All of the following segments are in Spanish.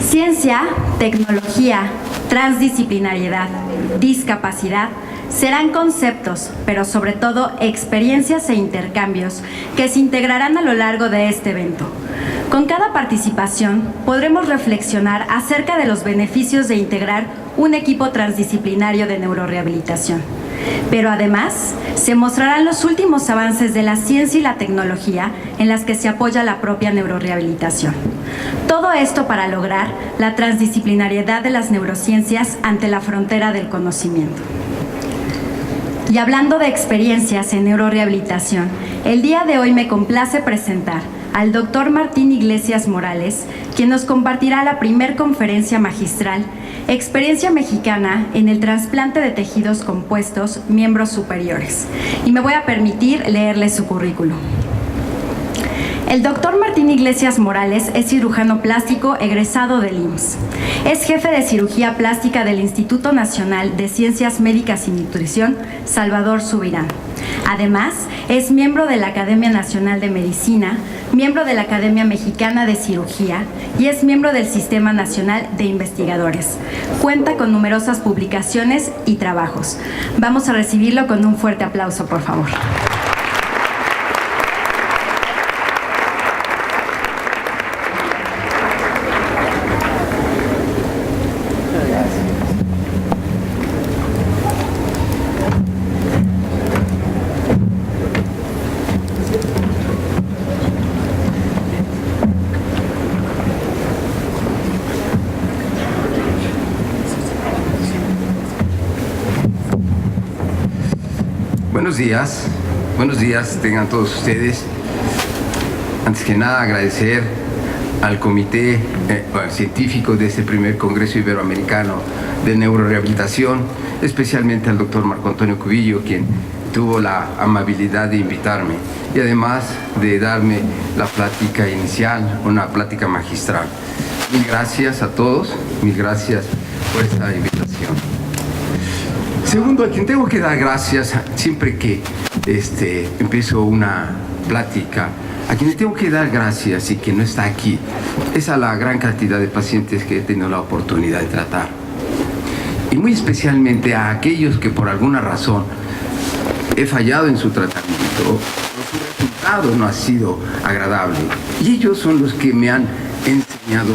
Ciencia, tecnología, transdisciplinariedad, discapacidad serán conceptos, pero sobre todo experiencias e intercambios que se integrarán a lo largo de este evento. Con cada participación podremos reflexionar acerca de los beneficios de integrar un equipo transdisciplinario de neurorehabilitación. Pero además, se mostrarán los últimos avances de la ciencia y la tecnología en las que se apoya la propia neurorehabilitación. Todo esto para lograr la transdisciplinariedad de las neurociencias ante la frontera del conocimiento. Y hablando de experiencias en neurorehabilitación, el día de hoy me complace presentar al Dr. Martín Iglesias Morales, quien nos compartirá la primer conferencia magistral, Experiencia Mexicana en el trasplante de tejidos compuestos, miembros superiores. Y me voy a permitir leerle su currículum. El Dr. Martín Iglesias Morales es cirujano plástico egresado del IMSS. Es jefe de cirugía plástica del Instituto Nacional de Ciencias Médicas y Nutrición, Salvador Subirán. Además, es miembro de la Academia Nacional de Medicina, miembro de la Academia Mexicana de Cirugía y es miembro del Sistema Nacional de Investigadores. Cuenta con numerosas publicaciones y trabajos. Vamos a recibirlo con un fuerte aplauso, por favor. Buenos días tengan todos ustedes. Antes que nada agradecer al comité científico de este primer Congreso Iberoamericano de Neurorehabilitación, especialmente al doctor Marco Antonio Cubillo, quien tuvo la amabilidad de invitarme y además de darme la plática inicial, una plática magistral. Mil gracias a todos, mil gracias por esta invitación. Segundo, a quien tengo que dar gracias siempre que empiezo una plática, a quien le tengo que dar gracias y que no está aquí, es a la gran cantidad de pacientes que he tenido la oportunidad de tratar. Y muy especialmente a aquellos que por alguna razón he fallado en su tratamiento, o su resultado no ha sido agradable. Y ellos son los que me han enseñado.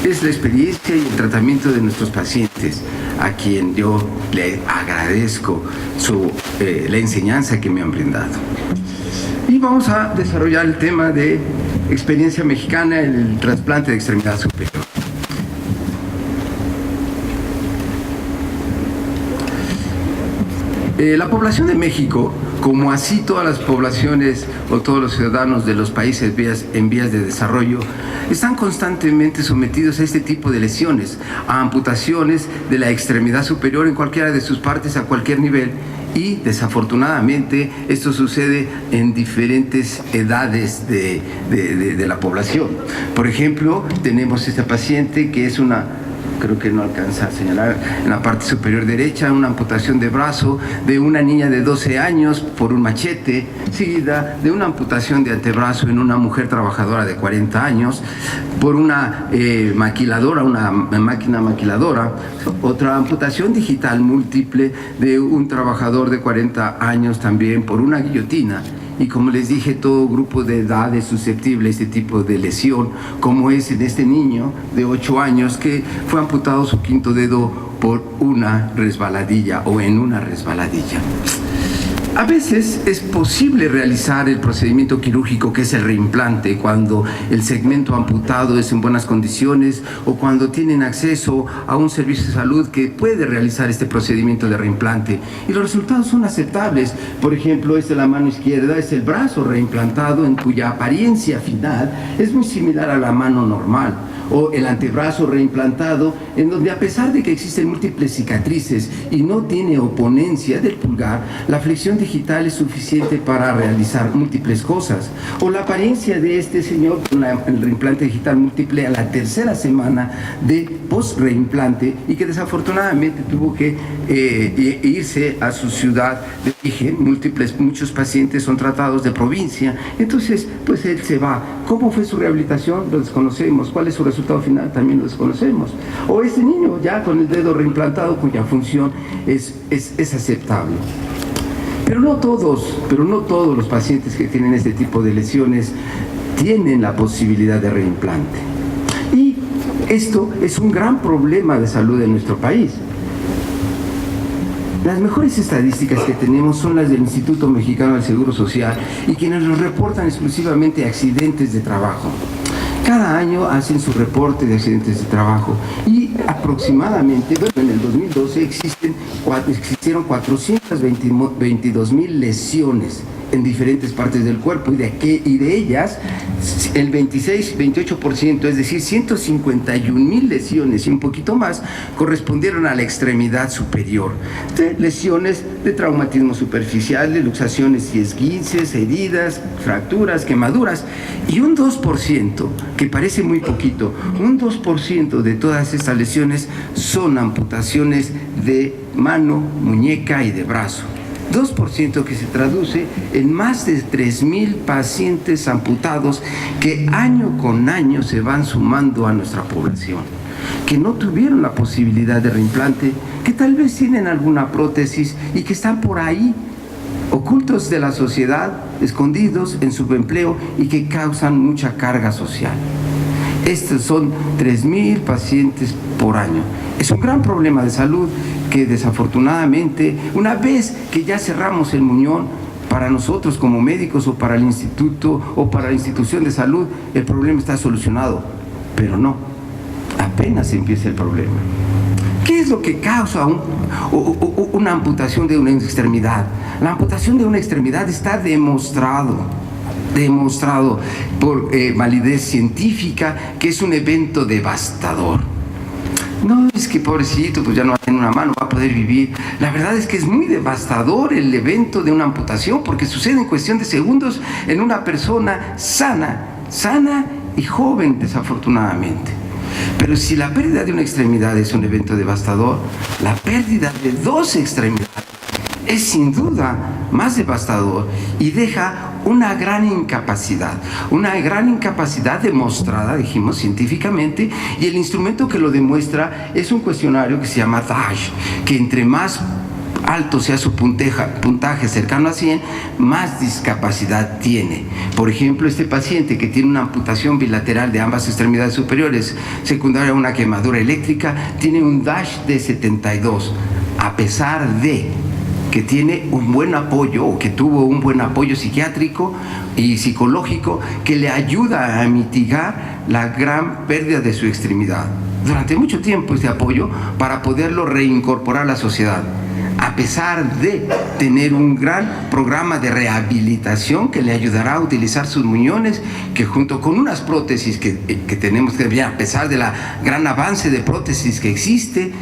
Es la experiencia y el tratamiento de nuestros pacientes a quien yo le agradezco la enseñanza que me han brindado. Y vamos a desarrollar el tema de experiencia mexicana en el trasplante de extremidad superior. La población de México, como así todas las poblaciones o todos los ciudadanos de los países en vías de desarrollo, están constantemente sometidos a este tipo de lesiones, a amputaciones de la extremidad superior en cualquiera de sus partes a cualquier nivel. Y desafortunadamente esto sucede en diferentes edades de la población. Por ejemplo, tenemos esta paciente que es creo que no alcanza a señalar, en la parte superior derecha, una amputación de brazo de una niña de 12 años por un machete, seguida de una amputación de antebrazo en una mujer trabajadora de 40 años, por una maquiladora, una máquina maquiladora, otra amputación digital múltiple de un trabajador de 40 años también por una guillotina. Y como les dije, todo grupo de edad es susceptible a este tipo de lesión, como es en este niño de 8 años que fue amputado su quinto dedo por una resbaladilla o en una resbaladilla. A veces es posible realizar el procedimiento quirúrgico que es el reimplante cuando el segmento amputado es en buenas condiciones o cuando tienen acceso a un servicio de salud que puede realizar este procedimiento de reimplante. Y los resultados son aceptables. Por ejemplo, la mano izquierda es el brazo reimplantado en cuya apariencia final es muy similar a la mano normal. O el antebrazo reimplantado, en donde a pesar de que existen múltiples cicatrices y no tiene oponencia del pulgar, la flexión digital es suficiente para realizar múltiples cosas. O la apariencia de este señor con el reimplante digital múltiple a la tercera semana de post-reimplante y que desafortunadamente tuvo que irse a su ciudad de origen. Muchos pacientes son tratados de provincia, entonces pues él se va. ¿Cómo fue su rehabilitación? Lo desconocemos. ¿Cuál es su resultado? resultado final también lo desconocemos. O este niño ya con el dedo reimplantado cuya función es aceptable. Pero no todos los pacientes que tienen este tipo de lesiones tienen la posibilidad de reimplante. Y esto es un gran problema de salud en nuestro país. Las mejores estadísticas que tenemos son las del Instituto Mexicano del Seguro Social y quienes nos reportan exclusivamente accidentes de trabajo. Cada año hacen su reporte de accidentes de trabajo y aproximadamente, en el 2012 existieron 422,000 lesiones en diferentes partes del cuerpo y de ellas el 28%, es decir, 151,000 lesiones y un poquito más correspondieron a la extremidad superior. Lesiones de traumatismo superficial, de luxaciones y esguinces, heridas, fracturas, quemaduras, y un 2%, que parece muy poquito, un 2% de todas estas lesiones son amputaciones de mano, muñeca y de brazo. 2% que se traduce en más de 3,000 pacientes amputados que año con año se van sumando a nuestra población, que no tuvieron la posibilidad de reimplante, que tal vez tienen alguna prótesis y que están por ahí, ocultos de la sociedad, escondidos en subempleo y que causan mucha carga social. Estos son 3,000 pacientes por año. Es un gran problema de salud que desafortunadamente, una vez que ya cerramos el muñón, para nosotros como médicos o para el instituto o para la institución de salud, el problema está solucionado. Pero no, apenas empieza el problema. ¿Qué es lo que causa una amputación de una extremidad? La amputación de una extremidad está demostrado por validez científica que es un evento devastador. No es que pobrecito, pues ya no va a tener una mano, va a poder vivir. La verdad es que es muy devastador el evento de una amputación porque sucede en cuestión de segundos en una persona sana y joven, desafortunadamente. Pero si la pérdida de una extremidad es un evento devastador, la pérdida de 2 extremidades es sin duda más devastador y deja una gran incapacidad demostrada, dijimos, científicamente, y el instrumento que lo demuestra es un cuestionario que se llama DASH, que entre más alto sea su puntaje cercano a 100, más discapacidad tiene. Por ejemplo, este paciente que tiene una amputación bilateral de ambas extremidades superiores, secundaria a una quemadura eléctrica, tiene un DASH de 72, a pesar de que tiene un buen apoyo o que tuvo un buen apoyo psiquiátrico y psicológico que le ayuda a mitigar la gran pérdida de su extremidad. Durante mucho tiempo este apoyo para poderlo reincorporar a la sociedad, a pesar de tener un gran programa de rehabilitación que le ayudará a utilizar sus muñones, que junto con unas prótesis que tenemos que ver, a pesar del gran avance de prótesis que existe,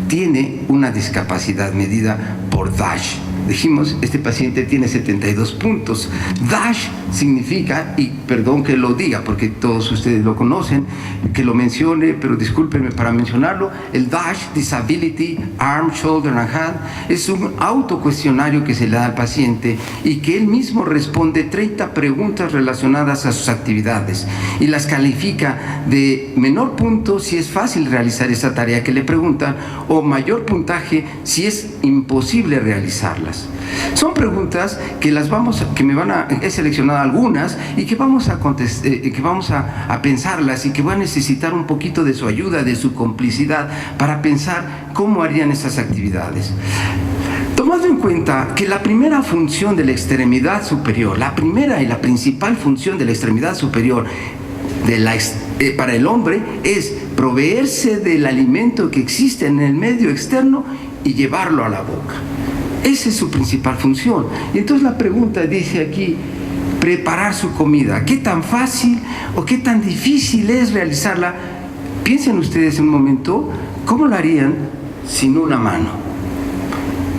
tiene una discapacidad medida por DASH. Dijimos, este paciente tiene 72 puntos. DASH significa, y perdón que lo diga porque todos ustedes lo conocen, que lo mencione, pero discúlpenme para mencionarlo, el DASH, Disability, Arm, Shoulder and Hand, es un autocuestionario que se le da al paciente y que él mismo responde 30 preguntas relacionadas a sus actividades y las califica de menor punto si es fácil realizar esa tarea que le preguntan o mayor puntaje si es imposible realizarlas. Son preguntas que he seleccionado algunas y que vamos a pensarlas y que van a necesitar un poquito de su ayuda, de su complicidad para pensar cómo harían esas actividades. Tomando en cuenta que la primera función de la extremidad superior, la primera y la principal función de la extremidad superior para el hombre es proveerse del alimento que existe en el medio externo y llevarlo a la boca. Esa es su principal función. Y entonces la pregunta dice aquí, preparar su comida. ¿Qué tan fácil o qué tan difícil es realizarla? Piensen ustedes un momento, ¿cómo lo harían sin una mano?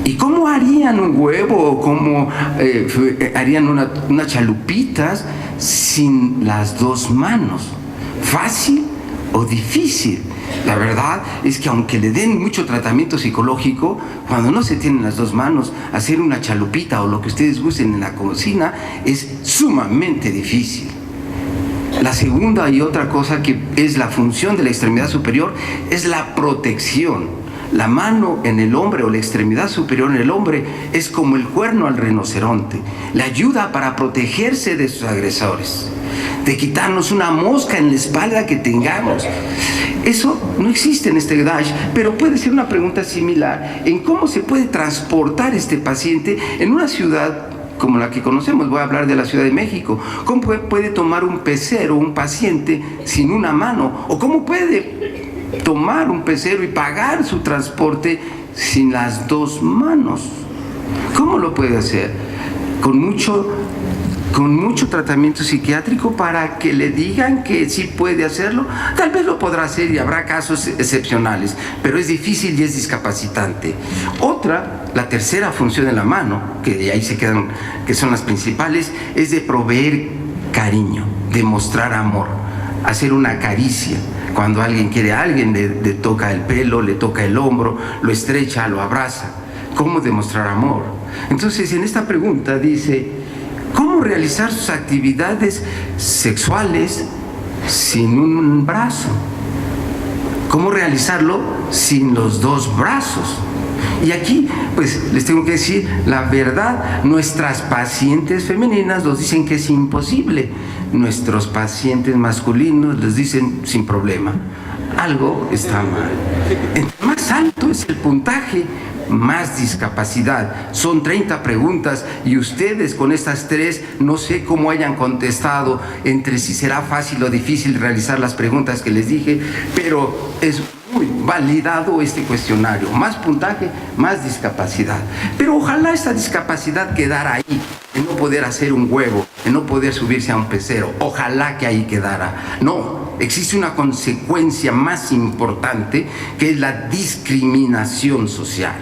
¿Y cómo harían un huevo o cómo harían unas chalupitas sin las 2 manos? ¿Fácil o difícil? La verdad es que aunque le den mucho tratamiento psicológico, cuando no se tienen las 2 manos, hacer una chalupita o lo que ustedes gusten en la cocina es sumamente difícil. La segunda y otra cosa que es la función de la extremidad superior es la protección. La mano en el hombre o la extremidad superior en el hombre es como el cuerno al rinoceronte. Le ayuda para protegerse de sus agresores, de quitarnos una mosca en la espalda que tengamos. Eso no existe en este Daesh, pero puede ser una pregunta similar en cómo se puede transportar este paciente en una ciudad como la que conocemos. Voy a hablar de la Ciudad de México. ¿Cómo puede tomar un pecero un paciente sin una mano? ¿O cómo puede tomar un pecero y pagar su transporte sin las dos manos? ¿Cómo lo puede hacer? Con mucho tratamiento psiquiátrico para que le digan que sí puede hacerlo. Tal vez lo podrá hacer y habrá casos excepcionales, pero es difícil y es discapacitante. La tercera función de la mano, que ahí se quedan, que son las principales, es de proveer cariño, de mostrar amor, hacer una caricia. Cuando alguien quiere a alguien, le toca el pelo, le toca el hombro, lo estrecha, lo abraza. ¿Cómo demostrar amor? Entonces, en esta pregunta dice: ¿cómo realizar sus actividades sexuales sin un brazo? ¿Cómo realizarlo sin los dos brazos? Y aquí, pues, les tengo que decir la verdad. Nuestras pacientes femeninas nos dicen que es imposible. Nuestros pacientes masculinos les dicen sin problema. Algo está mal. Entre más alto es el puntaje, más discapacidad. Son 30 preguntas y ustedes con estas 3 no sé cómo hayan contestado, entre si será fácil o difícil realizar las preguntas que les dije, pero es muy validado este cuestionario. Más puntaje, más discapacidad. Pero ojalá esta discapacidad quedara ahí, en no poder hacer un huevo, en no poder subirse a un pecero. Ojalá que ahí quedara. No, existe una consecuencia más importante, que es la discriminación social.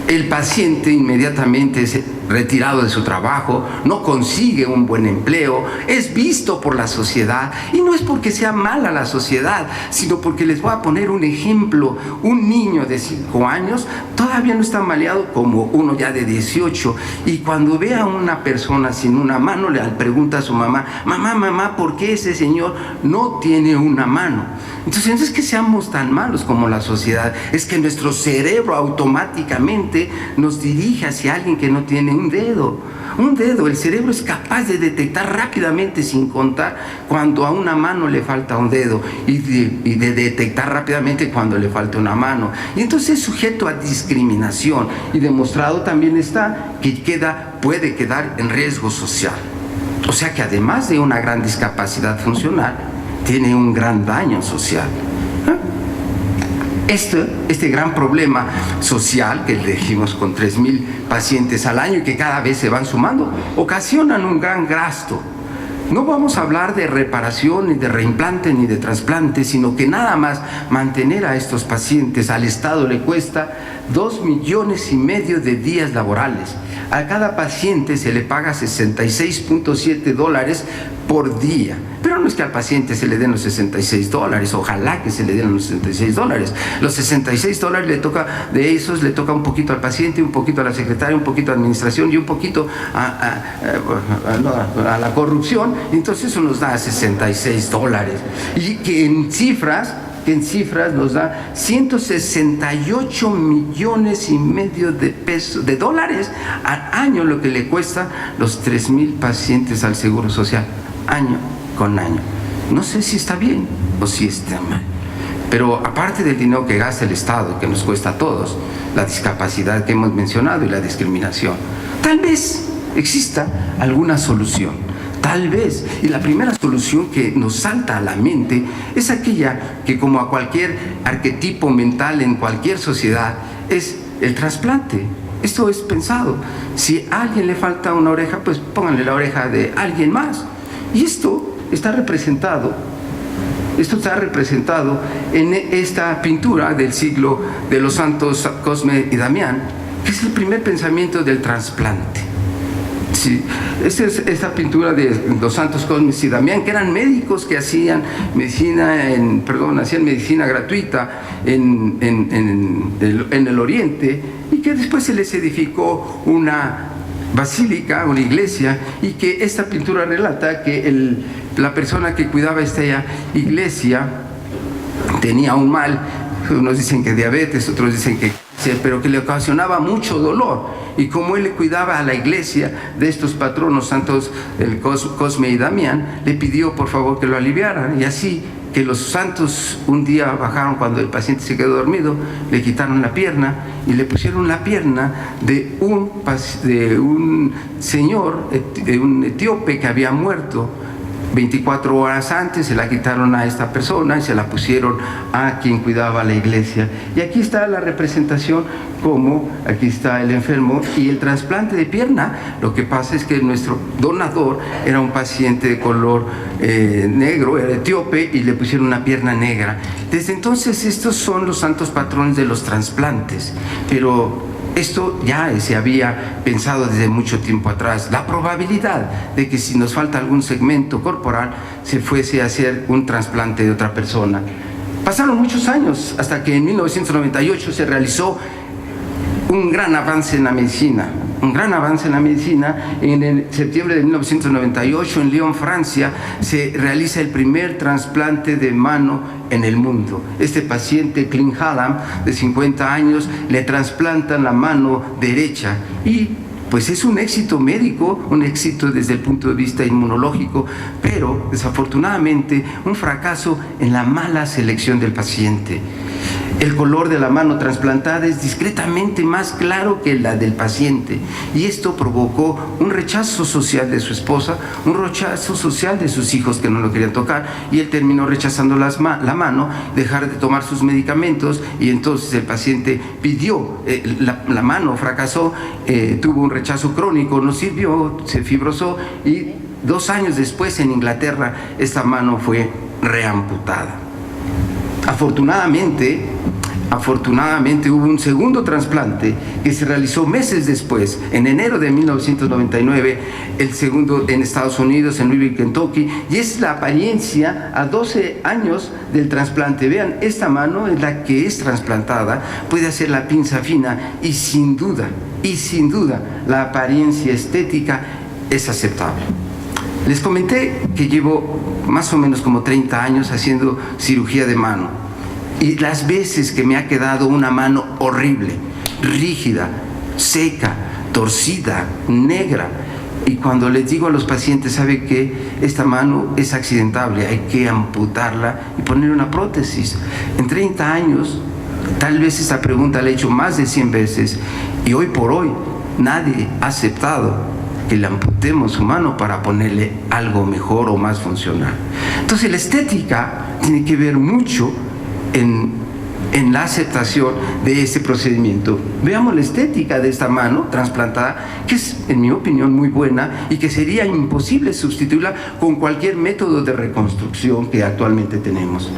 El paciente inmediatamente es retirado de su trabajo, no consigue un buen empleo, es visto por la sociedad, y no es porque sea mala la sociedad, sino porque les voy a poner un ejemplo. Un niño de 5 años todavía no está maleado como uno ya de 18, y cuando ve a una persona sin una mano, le pregunta a su mamá: mamá, ¿por qué ese señor no tiene una mano? Entonces, no es que seamos tan malos como la sociedad, es que nuestro cerebro automáticamente nos dirige hacia alguien que no tiene un dedo. El cerebro es capaz de detectar rápidamente, sin contar, cuando a una mano le falta un dedo, y de detectar rápidamente cuando le falta una mano. Y entonces es sujeto a discriminación, y demostrado también está que puede quedar en riesgo social. O sea que además de una gran discapacidad funcional, tiene un gran daño social. Este gran problema social, que elegimos con 3,000 pacientes al año y que cada vez se van sumando, ocasionan un gran gasto. No vamos a hablar de reparación, ni de reimplante, ni de trasplante, sino que nada más mantener a estos pacientes al Estado le cuesta 2,5 millones de días laborales. A cada paciente se le paga $66.7 por día. Pero no es que al paciente se le den los $66, ojalá que se le den los $66. Los $66 de esos le toca un poquito al paciente, un poquito a la secretaria, un poquito a administración y un poquito a la corrupción. Entonces eso nos da $66. Y que en cifras nos da 168 millones y medio de pesos, de dólares al año, lo que le cuesta los 3,000 pacientes al Seguro Social, año con año. No sé si está bien o si está mal, pero aparte del dinero que gasta el Estado, que nos cuesta a todos, la discapacidad que hemos mencionado y la discriminación, tal vez exista alguna solución. Tal vez, y la primera solución que nos salta a la mente es aquella que, como a cualquier arquetipo mental en cualquier sociedad, es el trasplante. Esto es pensado. Si a alguien le falta una oreja, pues pónganle la oreja de alguien más. Y esto está representado en esta pintura del siglo de los santos Cosme y Damián, que es el primer pensamiento del trasplante. Sí, esta pintura de los santos Cosme y Damián, que eran médicos que hacían medicina gratuita en el Oriente, y que después se les edificó una basílica, una iglesia, y que esta pintura relata que la persona que cuidaba esta iglesia tenía un mal, unos dicen que diabetes, otros dicen que pero que le ocasionaba mucho dolor, y como él le cuidaba a la iglesia de estos patronos santos, el Cosme y Damián, le pidió por favor que lo aliviaran, y así que los santos un día bajaron cuando el paciente se quedó dormido, le quitaron la pierna y le pusieron la pierna de un señor, un etíope que había muerto 24 horas antes. Se la quitaron a esta persona y se la pusieron a quien cuidaba la iglesia. Y aquí está la representación, como aquí está el enfermo y el trasplante de pierna. Lo que pasa es que nuestro donador era un paciente de color negro, era etíope, y le pusieron una pierna negra. Desde entonces estos son los santos patrones de los trasplantes, pero esto ya se había pensado desde mucho tiempo atrás, la probabilidad de que si nos falta algún segmento corporal se fuese a hacer un trasplante de otra persona. Pasaron muchos años hasta que en 1998 se realizó un gran avance en la medicina. En el septiembre de 1998 en Lyon, Francia, se realiza el primer trasplante de mano en el mundo. Este paciente, Clint Hallam, de 50 años, le trasplantan la mano derecha y pues es un éxito médico, un éxito desde el punto de vista inmunológico, pero desafortunadamente un fracaso en la mala selección del paciente. El color de la mano trasplantada es discretamente más claro que la del paciente, y esto provocó un rechazo social de su esposa, un rechazo social de sus hijos que no lo querían tocar, y él terminó rechazando la mano, dejar de tomar sus medicamentos, y entonces el paciente pidió, la mano fracasó, tuvo un rechazo crónico, no sirvió, se fibrosó, y 2 años después en Inglaterra esta mano fue reamputada. Afortunadamente hubo un segundo trasplante que se realizó meses después, en enero de 1999, el segundo en Estados Unidos, en Louisville, Kentucky, y es la apariencia a 12 años del trasplante. Vean, esta mano es la que es trasplantada, puede hacer la pinza fina, y sin duda, la apariencia estética es aceptable. Les comenté que llevo más o menos como 30 años haciendo cirugía de mano, y las veces que me ha quedado una mano horrible, rígida, seca, torcida, negra, y cuando les digo a los pacientes, ¿sabe qué? Esta mano es accidentable, hay que amputarla y poner una prótesis. En 30 años, tal vez esta pregunta la he hecho más de 100 veces, y hoy por hoy nadie ha aceptado que le amputemos su mano para ponerle algo mejor o más funcional. Entonces la estética tiene que ver mucho en la aceptación de este procedimiento. Veamos la estética de esta mano trasplantada, que es, en mi opinión, muy buena, y que sería imposible sustituirla con cualquier método de reconstrucción que actualmente tenemos.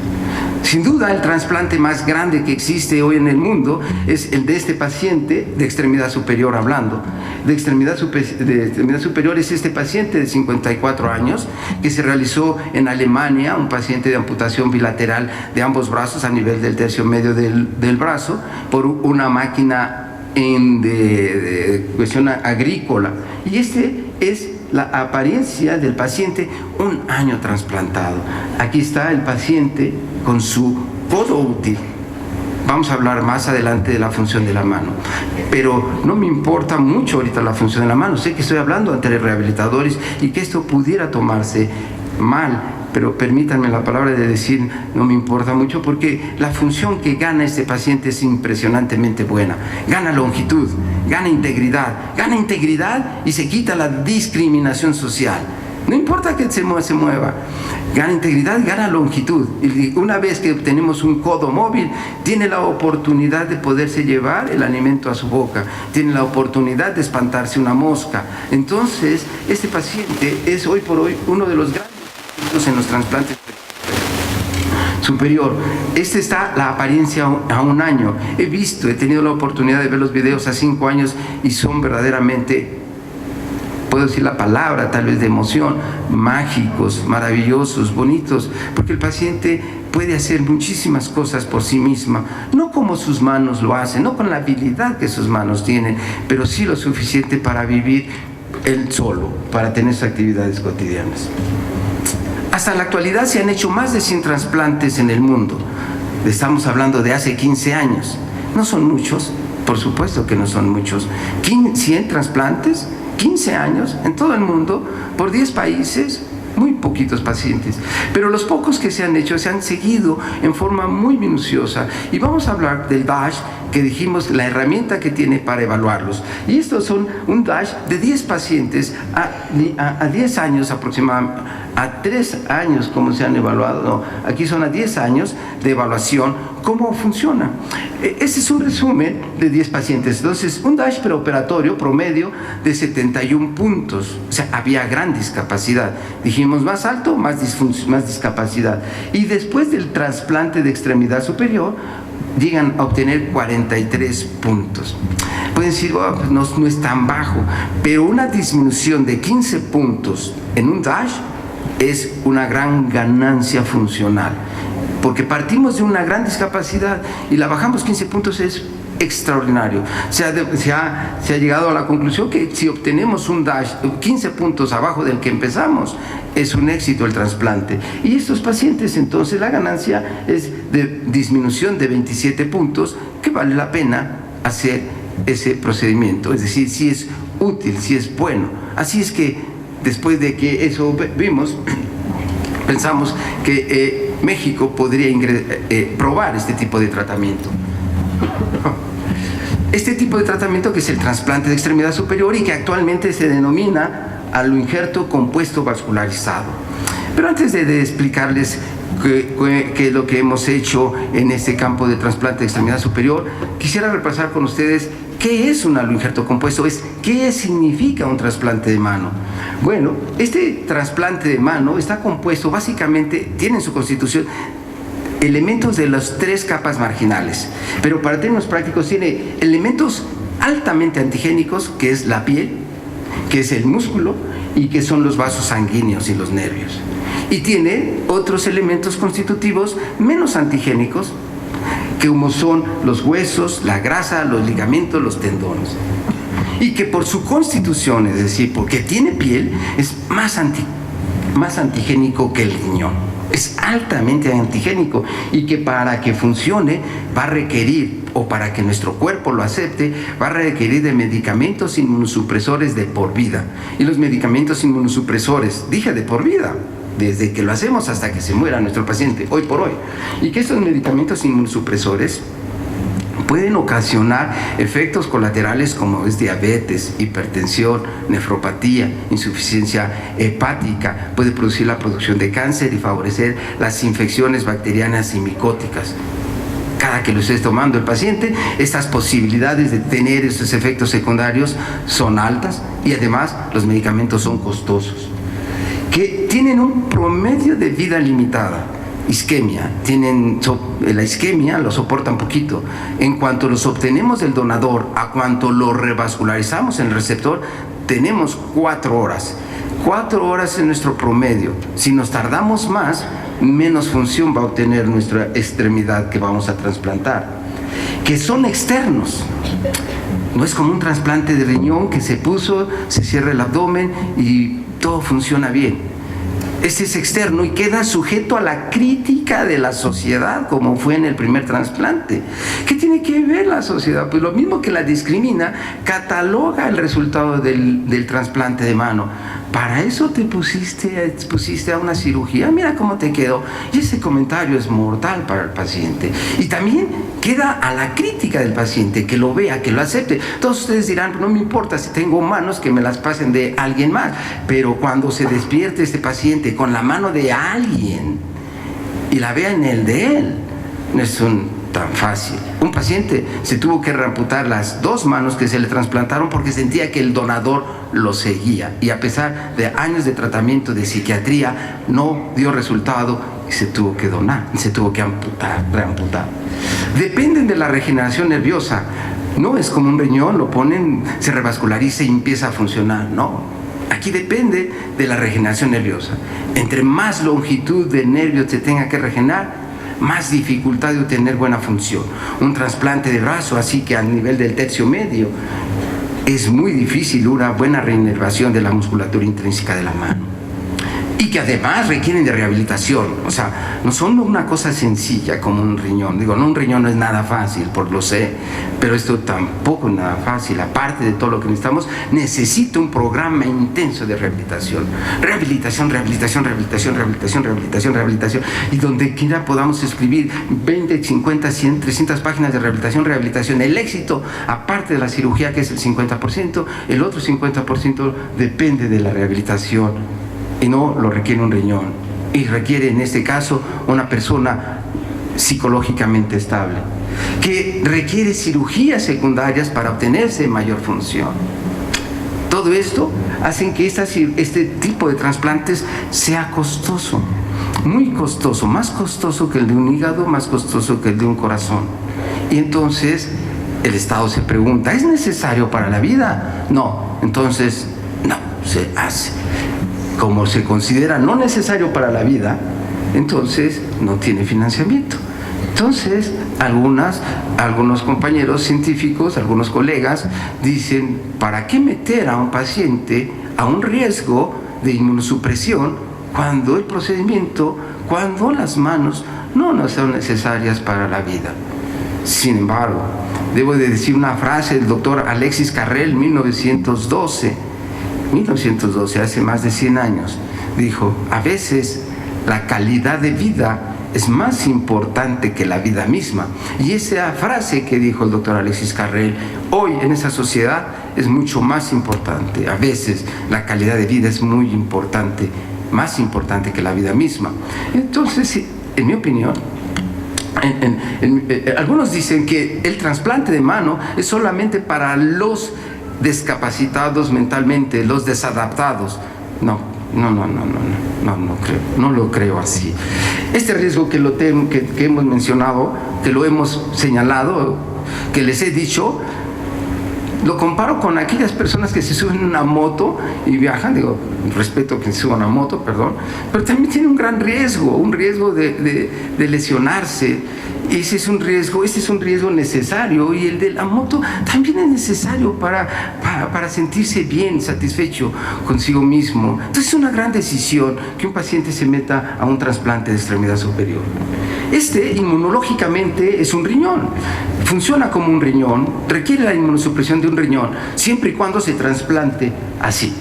Sin duda, el trasplante más grande que existe hoy en el mundo es el de este paciente de extremidad superior, hablando. De extremidad superior es este paciente de 54 años que se realizó en Alemania, un paciente de amputación bilateral de ambos brazos a nivel del tercio medio del brazo, por una máquina de cuestión agrícola. Y este es la apariencia del paciente un año trasplantado. Aquí está el paciente con su codo útil. Vamos a hablar más adelante de la función de la mano, pero no me importa mucho ahorita la función de la mano. Sé que estoy hablando ante los rehabilitadores y que esto pudiera tomarse mal, pero permítanme la palabra de decir no me importa mucho, porque la función que gana este paciente es impresionantemente buena. Gana longitud, gana integridad y se quita la discriminación social. No importa que se mueva, gana integridad, gana longitud. Y una vez que obtenemos un codo móvil, tiene la oportunidad de poderse llevar el alimento a su boca, tiene la oportunidad de espantarse una mosca. Entonces, este paciente es hoy por hoy uno de los grandes en los trasplantes superior. Esta está la apariencia a un año. He tenido la oportunidad de ver los videos a 5 años y son verdaderamente, puedo decir la palabra tal vez de emoción, mágicos, maravillosos, bonitos, porque el paciente puede hacer muchísimas cosas por sí misma, no como sus manos lo hacen, no con la habilidad que sus manos tienen, pero sí lo suficiente para vivir él solo, para tener sus actividades cotidianas. Hasta la actualidad se han hecho más de 100 trasplantes en el mundo. Estamos hablando de hace 15 años. No son muchos, por supuesto que no son muchos. 100 trasplantes, 15 años en todo el mundo, por 10 países, muy poquitos pacientes. Pero los pocos que se han hecho se han seguido en forma muy minuciosa. Y vamos a hablar del DASH, que dijimos la herramienta que tiene para evaluarlos. Y estos son un DASH de 10 pacientes a 10 años aproximadamente, a 3 años como se han evaluado. No, aquí son a 10 años de evaluación, cómo funciona. Este es un resumen de 10 pacientes. Entonces, un DASH preoperatorio promedio de 71 puntos. O sea, había gran discapacidad. Dijimos más alto, más discapacidad. Y después del trasplante de extremidad superior, llegan a obtener 43 puntos. Pueden decir, oh, pues no es tan bajo, pero una disminución de 15 puntos en un DASH es una gran ganancia funcional, porque partimos de una gran discapacidad y la bajamos 15 puntos, es extraordinario. Se ha llegado a la conclusión que si obtenemos un DASH 15 puntos abajo del que empezamos, es un éxito el trasplante. Y estos pacientes, entonces, la ganancia es de disminución de 27 puntos, que vale la pena hacer ese procedimiento. Es decir, si es útil, si es bueno. Así es que, después de que eso vimos, pensamos que México podría probar este tipo de tratamiento. Este tipo de tratamiento, que es el trasplante de extremidad superior y que actualmente se denomina aloinjerto compuesto vascularizado. Pero antes de explicarles qué es lo que hemos hecho en este campo de trasplante de extremidad superior, quisiera repasar con ustedes qué es un aloinjerto compuesto, qué significa un trasplante de mano. Bueno, este trasplante de mano está compuesto, básicamente, tiene en su constitución elementos de las 3 capas marginales, pero para términos prácticos tiene elementos altamente antigénicos, que es la piel, que es el músculo y que son los vasos sanguíneos y los nervios. Y tiene otros elementos constitutivos menos antigénicos, que como son los huesos, la grasa, los ligamentos, los tendones. Y que por su constitución, es decir, porque tiene piel, es más antigénico que el riñón. Es altamente antigénico y que para que funcione va a requerir, o para que nuestro cuerpo lo acepte, va a requerir de medicamentos inmunosupresores de por vida. Y los medicamentos inmunosupresores, dije de por vida, desde que lo hacemos hasta que se muera nuestro paciente, hoy por hoy. Y que estos medicamentos inmunosupresores pueden ocasionar efectos colaterales como es diabetes, hipertensión, nefropatía, insuficiencia hepática, puede producir la producción de cáncer y favorecer las infecciones bacterianas y micóticas. Cada que lo estés tomando el paciente, estas posibilidades de tener estos efectos secundarios son altas y además los medicamentos son costosos, que tienen un promedio de vida limitada. Isquemia, la isquemia lo soportan poquito. En cuanto los obtenemos del donador a cuanto lo revascularizamos en el receptor, tenemos 4 horas. 4 horas es nuestro promedio. Si nos tardamos más, menos función va a obtener nuestra extremidad que vamos a trasplantar, que son externos. No es como un trasplante de riñón que se cierra el abdomen y todo funciona bien. Este es externo y queda sujeto a la crítica de la sociedad, como fue en el primer trasplante. ¿Qué tiene que ver la sociedad? Pues lo mismo que la discrimina, cataloga el resultado del trasplante de mano. Para eso te pusiste a una cirugía, mira cómo te quedó. Y ese comentario es mortal para el paciente. Y también queda a la crítica del paciente, que lo vea, que lo acepte. Todos ustedes dirán, no me importa si tengo manos, que me las pasen de alguien más. Pero cuando se despierte este paciente con la mano de alguien y la vea en el de él, no es tan fácil. Un paciente se tuvo que reamputar las 2 manos que se le trasplantaron porque sentía que el donador lo seguía, y a pesar de años de tratamiento de psiquiatría no dio resultado y se tuvo que donar, se tuvo que reamputar. Dependen de la regeneración nerviosa. No es como un riñón, lo ponen, se revasculariza y empieza a funcionar. No, aquí depende de la regeneración nerviosa. Entre más longitud de nervios se tenga que regenerar, más dificultad de obtener buena función. Un trasplante de brazo, así que a nivel del tercio medio, es muy difícil una buena reinervación de la musculatura intrínseca de la mano. Y que además requieren de rehabilitación. O sea, no son una cosa sencilla como un riñón. Digo, no, un riñón no es nada fácil, por lo sé, pero esto tampoco es nada fácil. Aparte de todo lo que necesitamos, necesita un programa intenso de rehabilitación. Rehabilitación, rehabilitación, rehabilitación, rehabilitación, rehabilitación, rehabilitación. Y donde quiera podamos escribir 20, 50, 100, 300 páginas de rehabilitación, rehabilitación. El éxito, aparte de la cirugía, que es el 50%, el otro 50% depende de la rehabilitación. Y no lo requiere un riñón. Y requiere, en este caso, una persona psicológicamente estable, que requiere cirugías secundarias para obtenerse mayor función. Todo esto hace que este tipo de trasplantes sea costoso, muy costoso, más costoso que el de un hígado, más costoso que el de un corazón. Y entonces el Estado se pregunta, ¿es necesario para la vida? No, entonces no se hace. Como se considera no necesario para la vida, entonces no tiene financiamiento. Entonces, algunos compañeros científicos, algunos colegas, dicen, ¿para qué meter a un paciente a un riesgo de inmunosupresión cuando el procedimiento, cuando las manos no son necesarias para la vida? Sin embargo, debo de decir una frase del doctor Alexis Carrel, 1912, hace más de 100 años, dijo, a veces la calidad de vida es más importante que la vida misma. Y esa frase que dijo el doctor Alexis Carrel, hoy en esa sociedad es mucho más importante. A veces la calidad de vida es muy importante, más importante que la vida misma. Entonces, en mi opinión, algunos dicen que el trasplante de mano es solamente para los discapacitados mentalmente, los desadaptados. No creo, no lo creo así. Este riesgo que hemos mencionado, que lo hemos señalado, que les he dicho, lo comparo con aquellas personas que se suben a una moto y viajan, digo, respeto a quien se suba a una moto, perdón, pero también tiene un gran riesgo, de lesionarse. Este es un riesgo necesario, y el de la moto también es necesario para sentirse bien, satisfecho consigo mismo. Entonces es una gran decisión que un paciente se meta a un trasplante de extremidad superior. Inmunológicamente es un riñón, funciona como un riñón, requiere la inmunosupresión de un riñón, siempre y cuando se trasplante así,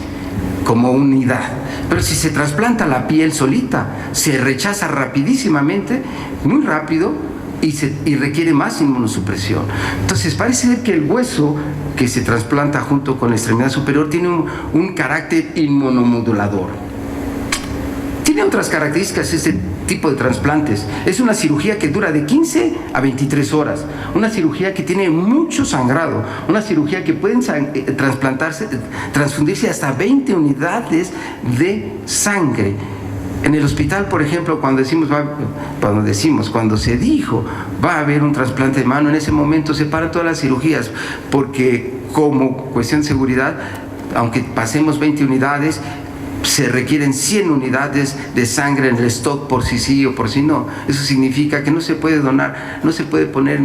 como unidad. Pero si se trasplanta la piel solita, se rechaza rapidísimamente, muy rápido, y requiere más inmunosupresión. Entonces parece ser que el hueso que se trasplanta junto con la extremidad superior tiene un carácter inmunomodulador. Tiene otras características este tipo de trasplantes. Es una cirugía que dura de 15 a 23 horas, una cirugía que tiene mucho sangrado, una cirugía que pueden transfundirse hasta 20 unidades de sangre. En el hospital, por ejemplo, cuando se dijo va a haber un trasplante de mano, en ese momento se paran todas las cirugías, porque como cuestión de seguridad, aunque pasemos 20 unidades, se requieren 100 unidades de sangre en el stock por si sí o por si no. Eso significa que no se puede donar, no se puede poner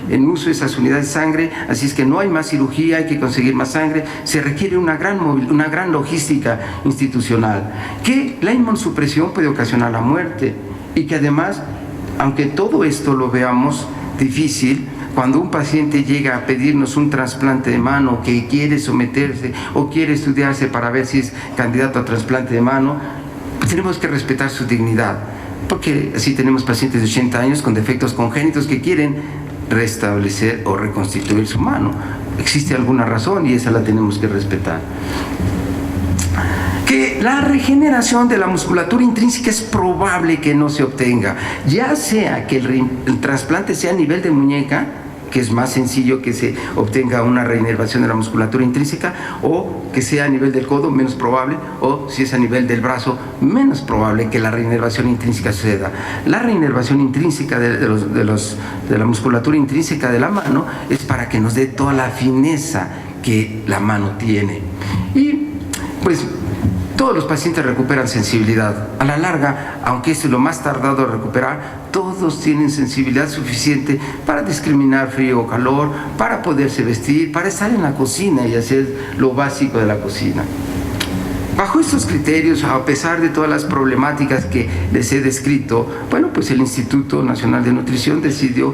en uso esas unidades de sangre, así es que no hay más cirugía, hay que conseguir más sangre. Se requiere una gran logística institucional, que la inmunosupresión puede ocasionar la muerte, y que además, aunque todo esto lo veamos difícil, cuando un paciente llega a pedirnos un trasplante de mano, que quiere someterse o quiere estudiarse para ver si es candidato a trasplante de mano, tenemos que respetar su dignidad, porque así tenemos pacientes de 80 años con defectos congénitos que quieren restablecer o reconstituir su mano. Existe alguna razón y esa la tenemos que respetar. Que la regeneración de la musculatura intrínseca es probable que no se obtenga, ya sea que el trasplante sea a nivel de muñeca, que es más sencillo que se obtenga una reinervación de la musculatura intrínseca, o que sea a nivel del codo, menos probable, o si es a nivel del brazo, menos probable que la reinervación intrínseca suceda. La reinervación intrínseca de la musculatura intrínseca de la mano es para que nos dé toda la fineza que la mano tiene. Y pues todos los pacientes recuperan sensibilidad. A la larga, aunque esto es lo más tardado a recuperar, todos tienen sensibilidad suficiente para discriminar frío o calor, para poderse vestir, para estar en la cocina y hacer lo básico de la cocina. Bajo estos criterios, a pesar de todas las problemáticas que les he descrito, bueno, pues el Instituto Nacional de Nutrición decidió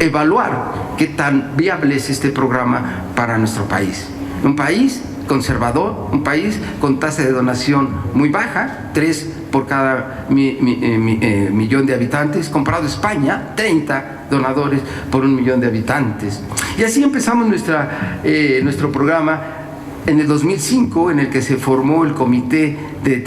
evaluar qué tan viable es este programa para nuestro país. Un país conservador, un país con tasa de donación muy baja, 3 por cada millón de habitantes, comparado a España, 30 donadores por 1 millón de habitantes. Y así empezamos nuestro programa en el 2005, en el que se formó el subcomité de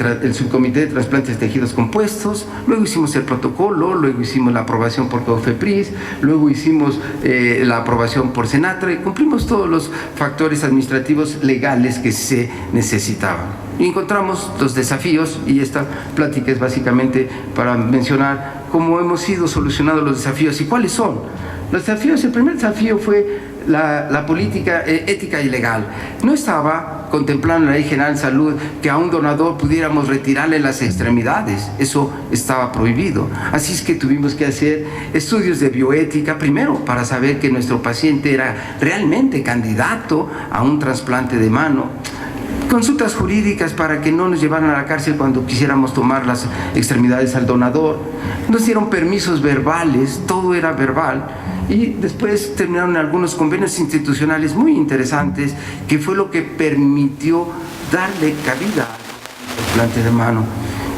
trasplantes de tejidos compuestos. Luego hicimos el protocolo, luego hicimos la aprobación por COFEPRIS, luego hicimos la aprobación por SENATRA y cumplimos todos los factores administrativos legales que se necesitaban. Y encontramos los desafíos, y esta plática es básicamente para mencionar cómo hemos ido solucionando los desafíos y cuáles son. Los desafíos, el primer desafío fue la política ética y legal. No estaba contemplando la Ley General de Salud que a un donador pudiéramos retirarle las extremidades. Eso estaba prohibido. Así es que tuvimos que hacer estudios de bioética, primero para saber que nuestro paciente era realmente candidato a un trasplante de mano. Consultas jurídicas para que no nos llevaran a la cárcel cuando quisiéramos tomar las extremidades al donador. Nos dieron permisos verbales, todo era verbal. Y después terminaron algunos convenios institucionales muy interesantes, que fue lo que permitió darle cabida al trasplante de mano.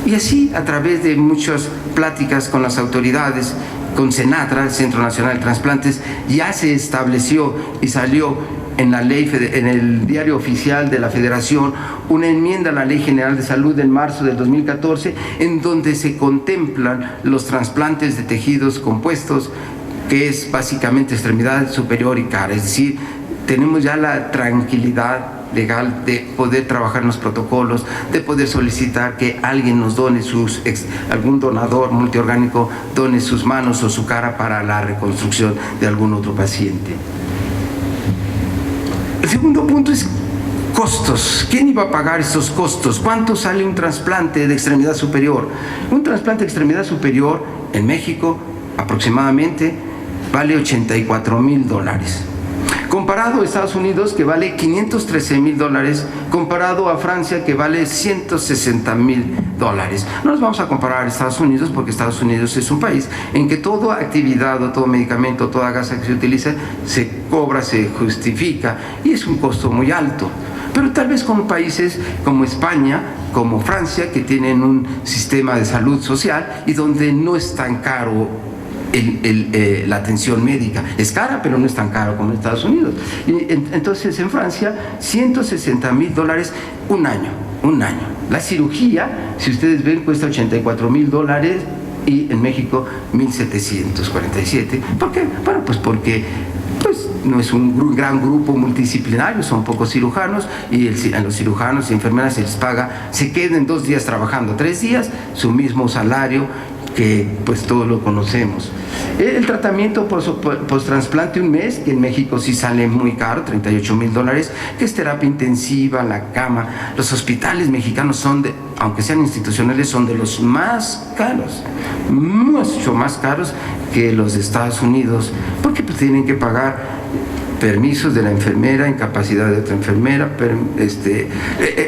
Y así, a través de muchas pláticas con las autoridades, con SENATRA, el Centro Nacional de Trasplantes, ya se estableció y salió en la ley, en el diario oficial de la Federación, una enmienda a la Ley General de Salud en marzo del 2014, en donde se contemplan los trasplantes de tejidos compuestos, que es básicamente extremidad superior y cara. Es decir, tenemos ya la tranquilidad legal de poder trabajar en los protocolos, de poder solicitar que alguien nos done algún donador multiorgánico done sus manos o su cara para la reconstrucción de algún otro paciente. El segundo punto es costos. ¿Quién iba a pagar esos costos? ¿Cuánto sale un trasplante de extremidad superior? Un trasplante de extremidad superior en México aproximadamente vale $84,000. Comparado a Estados Unidos, que vale $513,000, comparado a Francia, que vale $160,000. No nos vamos a comparar a Estados Unidos, porque Estados Unidos es un país en que toda actividad o todo medicamento, toda gasa que se utiliza, se cobra, se justifica, y es un costo muy alto. Pero tal vez con países como España, como Francia, que tienen un sistema de salud social y donde no es tan caro la atención médica. Es cara, pero no es tan caro como en Estados Unidos. Y entonces en Francia, $160,000 un año. La cirugía, si ustedes ven, cuesta $84,000 y en México 1,747. ¿Por qué? Bueno, pues porque no es un gran grupo multidisciplinario, son pocos cirujanos, y a los cirujanos y enfermeras se les paga, se queden 2 días trabajando, 3 días, su mismo salario, que pues todos lo conocemos. El tratamiento post-trasplante un mes, que en México sí sale muy caro, $38,000, que es terapia intensiva, la cama. Los hospitales mexicanos aunque sean institucionales, son de los más caros, mucho más caros que los de Estados Unidos, porque pues tienen que pagar permisos de la enfermera, incapacidad de otra enfermera,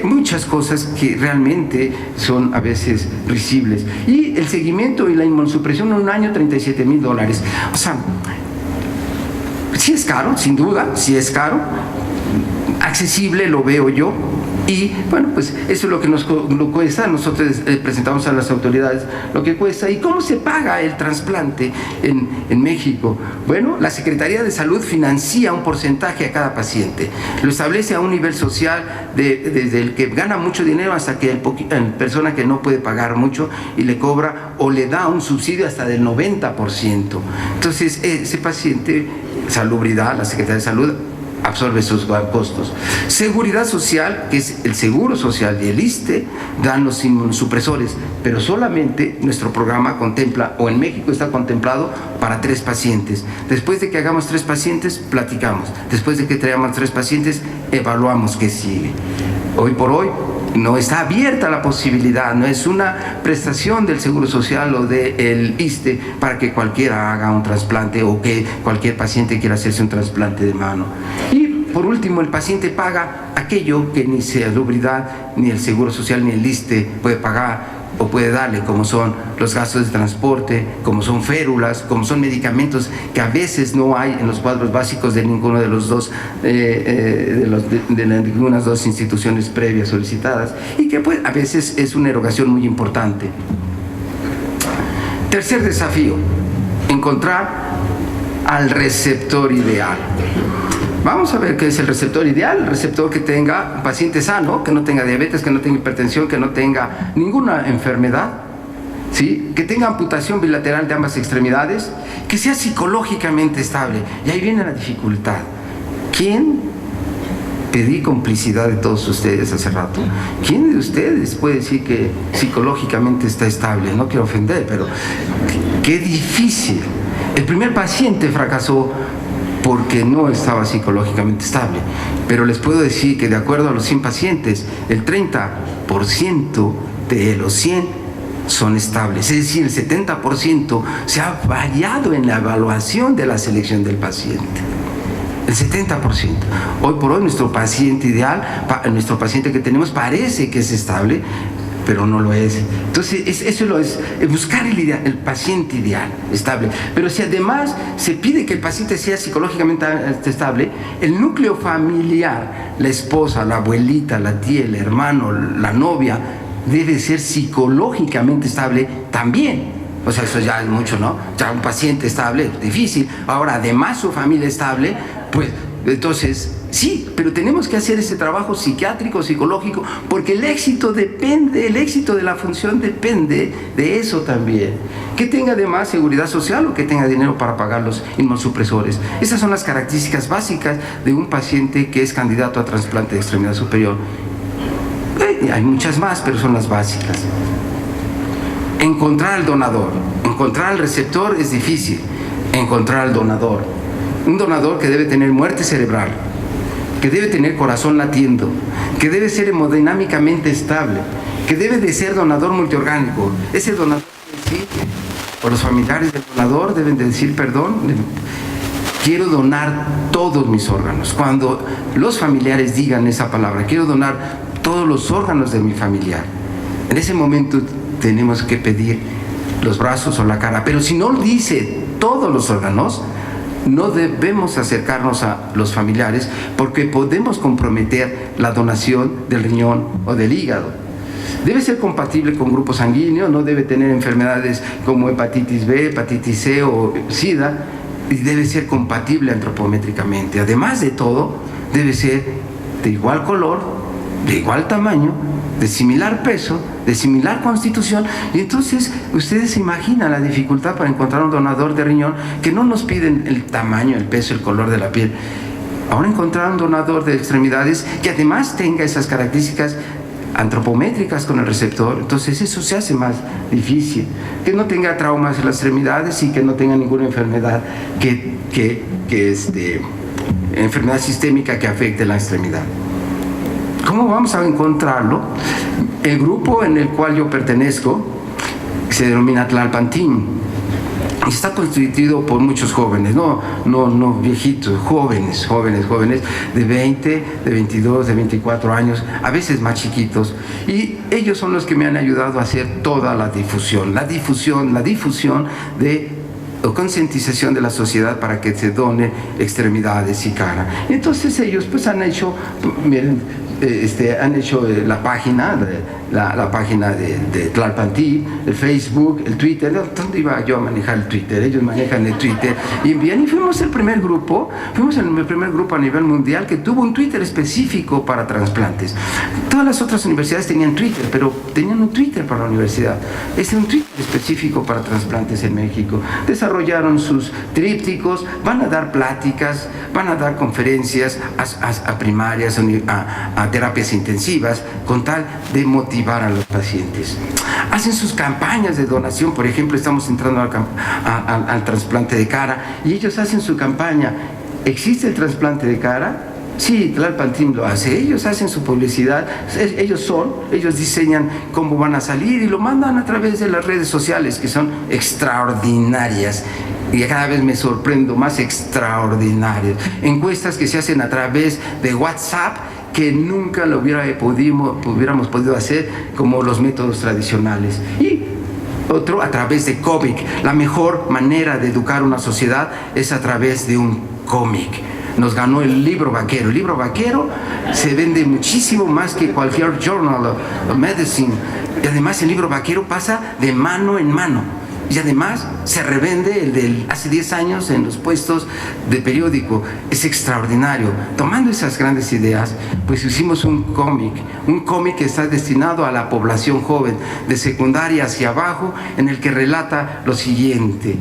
muchas cosas que realmente son a veces risibles. Y el seguimiento y la inmunosupresión en un año, $37,000. O sea, sí es caro, sin duda, sí es caro, accesible lo veo yo. Y bueno, pues eso es lo que nos cuesta. Nosotros presentamos a las autoridades lo que cuesta. ¿Y cómo se paga el trasplante en México? Bueno, la Secretaría de Salud financia un porcentaje a cada paciente. Lo establece a un nivel social, desde el que gana mucho dinero hasta que la persona que no puede pagar mucho y le cobra o le da un subsidio hasta del 90%. Entonces, ese paciente, salubridad, la Secretaría de Salud absorbe esos costos. Seguridad Social, que es el Seguro Social y el ISSSTE, dan los inmunosupresores, pero solamente nuestro programa contempla, o en México está contemplado, para 3 pacientes. Después de que hagamos 3 pacientes, platicamos. Después de que traigamos 3 pacientes, evaluamos qué sigue. Hoy por hoy no está abierta la posibilidad, no es una prestación del Seguro Social o del ISSSTE para que cualquiera haga un trasplante o que cualquier paciente quiera hacerse un trasplante de mano. Y por último, el paciente paga aquello que ni Salubridad, ni el Seguro Social, ni el ISSSTE puede pagar o puede darle, como son los gastos de transporte, como son férulas, como son medicamentos que a veces no hay en los cuadros básicos de ninguno de los dos, de ninguna de las dos instituciones previas solicitadas, y que pues a veces es una erogación muy importante. Tercer desafío, encontrar al receptor ideal. Vamos a ver qué es el receptor ideal. El receptor que tenga un paciente sano, que no tenga diabetes, que no tenga hipertensión, que no tenga ninguna enfermedad, ¿sí? Que tenga amputación bilateral de ambas extremidades, que sea psicológicamente estable. Y ahí viene la dificultad. ¿Quién? Pedí complicidad de todos ustedes hace rato. ¿Quién de ustedes puede decir que psicológicamente está estable? No quiero ofender, pero qué difícil. El primer paciente fracasó porque no estaba psicológicamente estable. Pero les puedo decir que de acuerdo a los 100 pacientes, el 30% de los 100 son estables. Es decir, el 70% se ha variado en la evaluación de la selección del paciente. El 70%. Hoy por hoy nuestro paciente ideal, nuestro paciente que tenemos parece que es estable, pero no lo es. Entonces, eso es buscar el paciente ideal, estable. Pero si además se pide que el paciente sea psicológicamente estable, el núcleo familiar, la esposa, la abuelita, la tía, el hermano, la novia, debe ser psicológicamente estable también. O sea, eso ya es mucho, ¿no? Ya un paciente estable, difícil. Ahora, además su familia estable, pues, entonces... Sí, pero tenemos que hacer ese trabajo psiquiátrico, psicológico, porque el éxito de la función depende de eso también. Que tenga además seguridad social o que tenga dinero para pagar los inmunosupresores. Esas son las características básicas de un paciente que es candidato a trasplante de extremidad superior. Hay muchas más, pero son las básicas. Encontrar al donador. Encontrar al receptor es difícil. Encontrar al donador. Un donador que debe tener muerte cerebral, que debe tener corazón latiendo, que debe ser hemodinámicamente estable, que debe de ser donador multiorgánico. Ese donador debe decir, o los familiares del donador deben de decir, perdón, quiero donar todos mis órganos. Cuando los familiares digan esa palabra, quiero donar todos los órganos de mi familiar, en ese momento tenemos que pedir los brazos o la cara. Pero si no dice todos los órganos, no debemos acercarnos a los familiares porque podemos comprometer la donación del riñón o del hígado. Debe ser compatible con grupos sanguíneos, no debe tener enfermedades como hepatitis B, hepatitis C o SIDA, y debe ser compatible antropométricamente. Además de todo, debe ser de igual color, de igual tamaño, de similar peso, de similar constitución. Y entonces ustedes se imaginan la dificultad para encontrar un donador de riñón, que no nos piden el tamaño, el peso, el color de la piel. Ahora encontrar un donador de extremidades que además tenga esas características antropométricas con el receptor, entonces eso se hace más difícil. Que no tenga traumas en las extremidades y que no tenga ninguna enfermedad enfermedad sistémica que afecte la extremidad. ¿Cómo vamos a encontrarlo? El grupo en el cual yo pertenezco se denomina Tlalpantin. Está constituido por muchos jóvenes, no viejitos, jóvenes de 20, de 22, de 24 años, a veces más chiquitos. Y ellos son los que me han ayudado a hacer toda la difusión de concientización de la sociedad para que se donen extremidades y cara. Entonces ellos pues han hecho, miren, la página de Tlalpantin, el Facebook, el Twitter. ¿Dónde iba yo a manejar el Twitter? Ellos manejan el Twitter. Y bien, y fuimos el primer grupo a nivel mundial que tuvo un Twitter específico para trasplantes. Todas las otras universidades tenían Twitter, pero tenían un Twitter para la universidad. Es un Twitter específico para trasplantes en México. Desarrollaron sus trípticos, van a dar pláticas, van a dar conferencias a primarias, a terapias intensivas, con tal de motivar a los pacientes. Hacen sus campañas de donación. Por ejemplo, estamos entrando al trasplante de cara y ellos hacen su campaña. ¿Existe el trasplante de cara? Sí, Tlalpantin lo hace. Ellos hacen su publicidad, ellos diseñan cómo van a salir y lo mandan a través de las redes sociales, que son extraordinarias. y cada vez me sorprendo, más extraordinarias. Encuestas que se hacen a través de WhatsApp que nunca lo hubiéramos podido hacer como los métodos tradicionales. Y otro a través de cómic. La mejor manera de educar una sociedad es a través de un cómic. Nos ganó el libro vaquero. El libro vaquero se vende muchísimo más que cualquier journal o medicine. Y además el libro vaquero pasa de mano en mano. Y además se revende el de hace 10 años en los puestos de periódico. Es extraordinario. Tomando esas grandes ideas, pues hicimos un cómic que está destinado a la población joven, de secundaria hacia abajo, en el que relata lo siguiente.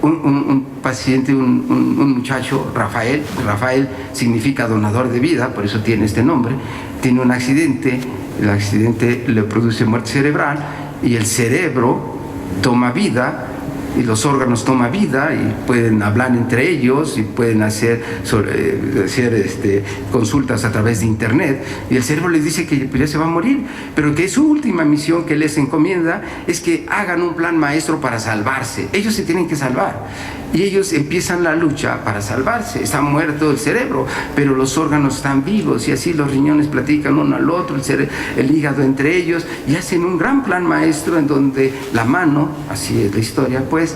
Un paciente, un muchacho, Rafael significa donador de vida, por eso tiene este nombre, tiene un accidente, el accidente le produce muerte cerebral y el cerebro toma vida y los órganos toman vida y pueden hablar entre ellos y pueden hacer consultas a través de internet, y el cerebro les dice que ya se va a morir, pero que su última misión que les encomienda es que hagan un plan maestro para salvarse. Ellos se tienen que salvar y ellos empiezan la lucha para salvarse. Está muerto el cerebro, pero los órganos están vivos, y así los riñones platican uno al otro, el hígado entre ellos, y hacen un gran plan maestro en donde la mano, así es la historia, pues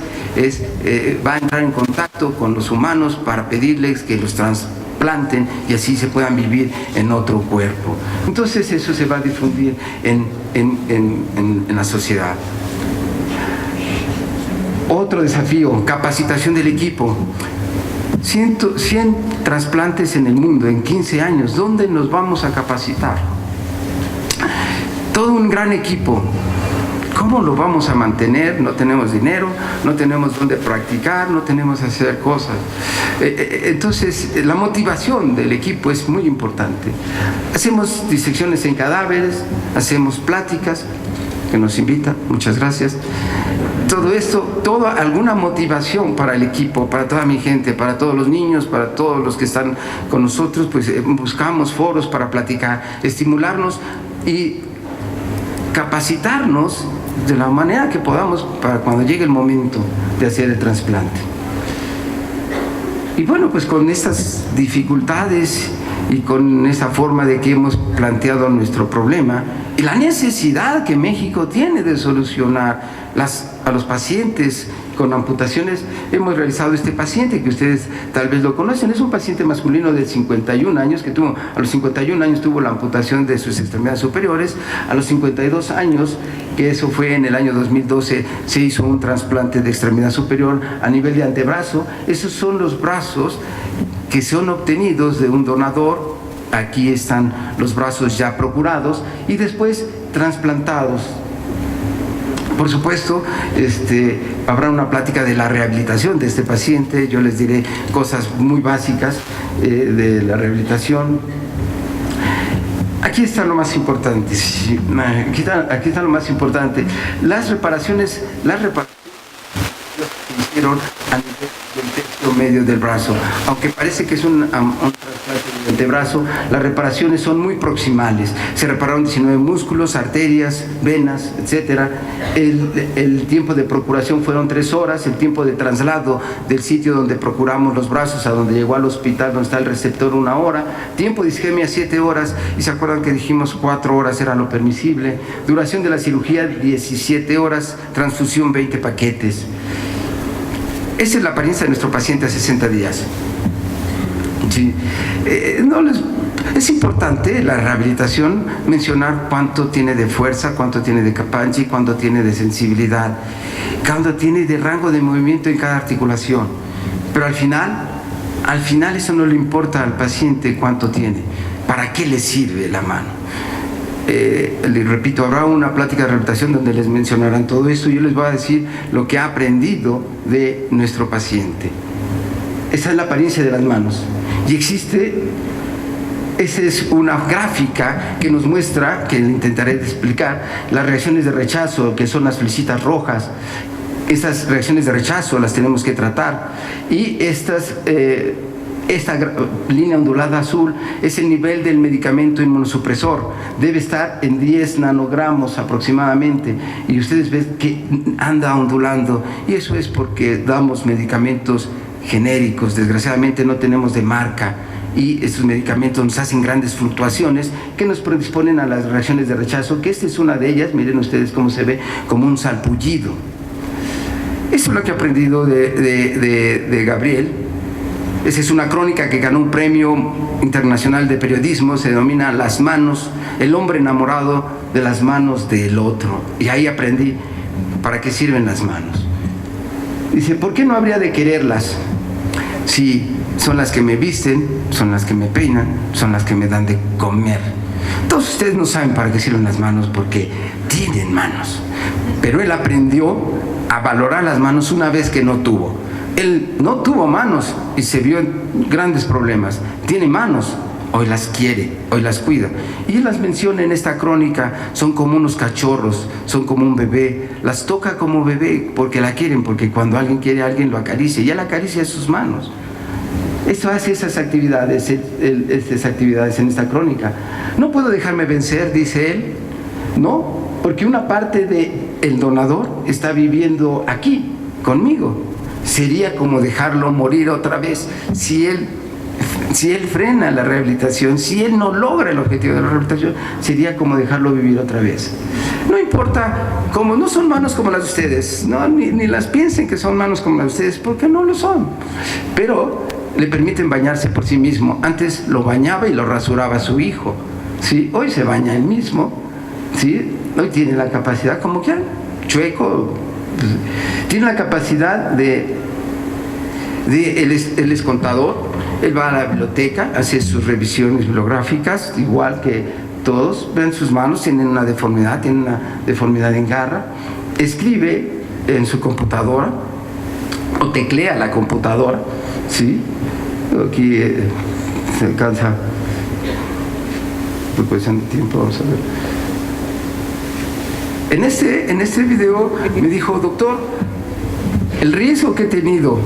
va a entrar en contacto con los humanos para pedirles que los trasplanten y así se puedan vivir en otro cuerpo. Entonces eso se va a difundir en la sociedad. Otro desafío, capacitación del equipo. 100 trasplantes en el mundo en 15 años. ¿Dónde nos vamos a capacitar? Todo un gran equipo. ¿Cómo lo vamos a mantener? No tenemos dinero, no tenemos dónde practicar, no tenemos que hacer cosas. Entonces, la motivación del equipo es muy importante. Hacemos disecciones en cadáveres, hacemos pláticas, que nos invitan, muchas gracias. Todo esto, alguna motivación para el equipo, para toda mi gente, para todos los niños, para todos los que están con nosotros, pues buscamos foros para platicar, estimularnos y capacitarnos de la manera que podamos para cuando llegue el momento de hacer el trasplante. Y bueno, pues con estas dificultades y con esa forma de que hemos planteado nuestro problema y la necesidad que México tiene de solucionar a los pacientes con amputaciones, hemos realizado este paciente que ustedes tal vez lo conocen. Es un paciente masculino de 51 años que a los 51 años tuvo la amputación de sus extremidades superiores. A los 52 años, que eso fue en el año 2012, se hizo un trasplante de extremidad superior a nivel de antebrazo. Esos son los brazos que son obtenidos de un donador. Aquí están los brazos ya procurados y después trasplantados. Por supuesto, habrá una plática de la rehabilitación de este paciente. Yo les diré cosas muy básicas de la rehabilitación. Aquí está lo más importante. Aquí está lo más importante. Las reparaciones que hicieron a nivel del tercio medio del brazo. Aunque parece que es un trasplante de antebrazo, las reparaciones son muy proximales. Se repararon 19 músculos, arterias, venas, etc. El tiempo de procuración fueron 3 horas. El tiempo de traslado del sitio donde procuramos los brazos a donde llegó al hospital donde está el receptor, 1 hora. Tiempo de isquemia, 7 horas. Y se acuerdan que dijimos 4 horas era lo permisible. Duración de la cirugía, 17 horas. Transfusión, 20 paquetes. Esa es la apariencia de nuestro paciente a 60 días. Sí. Es importante la rehabilitación mencionar cuánto tiene de fuerza, cuánto tiene de capanchi, cuánto tiene de sensibilidad, cuánto tiene de rango de movimiento en cada articulación. Pero al final eso no le importa al paciente cuánto tiene. ¿Para qué le sirve la mano? Les repito, habrá una plática de rehabilitación donde les mencionarán todo esto y yo les voy a decir lo que ha aprendido de nuestro paciente. Esa es la apariencia de las manos. Y esa es una gráfica que nos muestra, que intentaré explicar, las reacciones de rechazo, que son las flechas rojas. Estas reacciones de rechazo las tenemos que tratar y estas Esta línea ondulada azul es el nivel del medicamento inmunosupresor. Debe estar en 10 nanogramos aproximadamente. Y ustedes ven que anda ondulando. Y eso es porque damos medicamentos genéricos. Desgraciadamente no tenemos de marca. Y estos medicamentos nos hacen grandes fluctuaciones que nos predisponen a las reacciones de rechazo, que esta es una de ellas. Miren ustedes cómo se ve, como un salpullido. Eso es lo que he aprendido de Gabriel. Esa es una crónica que ganó un premio internacional de periodismo, se denomina Las manos, el hombre enamorado de las manos del otro. Y ahí aprendí para qué sirven las manos. Dice, ¿por qué no habría de quererlas? Si son las que me visten, son las que me peinan, son las que me dan de comer. Todos ustedes no saben para qué sirven las manos porque tienen manos. Pero él aprendió a valorar las manos una vez que no tuvo. Él no tuvo manos y se vio en grandes problemas. Tiene manos, hoy las quiere, hoy las cuida. Y él las menciona en esta crónica, son como unos cachorros, son como un bebé. Las toca como bebé porque la quieren, porque cuando alguien quiere a alguien lo acaricia y él acaricia sus manos. Esto hace esas actividades en esta crónica. No puedo dejarme vencer, dice él, no, porque una parte del donador está viviendo aquí, conmigo. Sería como dejarlo morir otra vez si él frena la rehabilitación, si él no logra el objetivo de la rehabilitación, sería como dejarlo vivir otra vez. No importa, como no son manos como las de ustedes, no, ni las piensen que son manos como las de ustedes, porque no lo son, pero le permiten bañarse por sí mismo. Antes lo bañaba y lo rasuraba su hijo, ¿sí? Hoy se baña él mismo, ¿sí? Hoy tiene la capacidad, como que chueco, tiene la capacidad él es contador, él va a la biblioteca, hace sus revisiones bibliográficas, igual que todos. Ven sus manos, tienen una deformidad en garra, escribe en su computadora o teclea la computadora, ¿sí? Aquí se alcanza por cuestión de tiempo, vamos a ver. En este video me dijo, doctor, el riesgo que he tenido,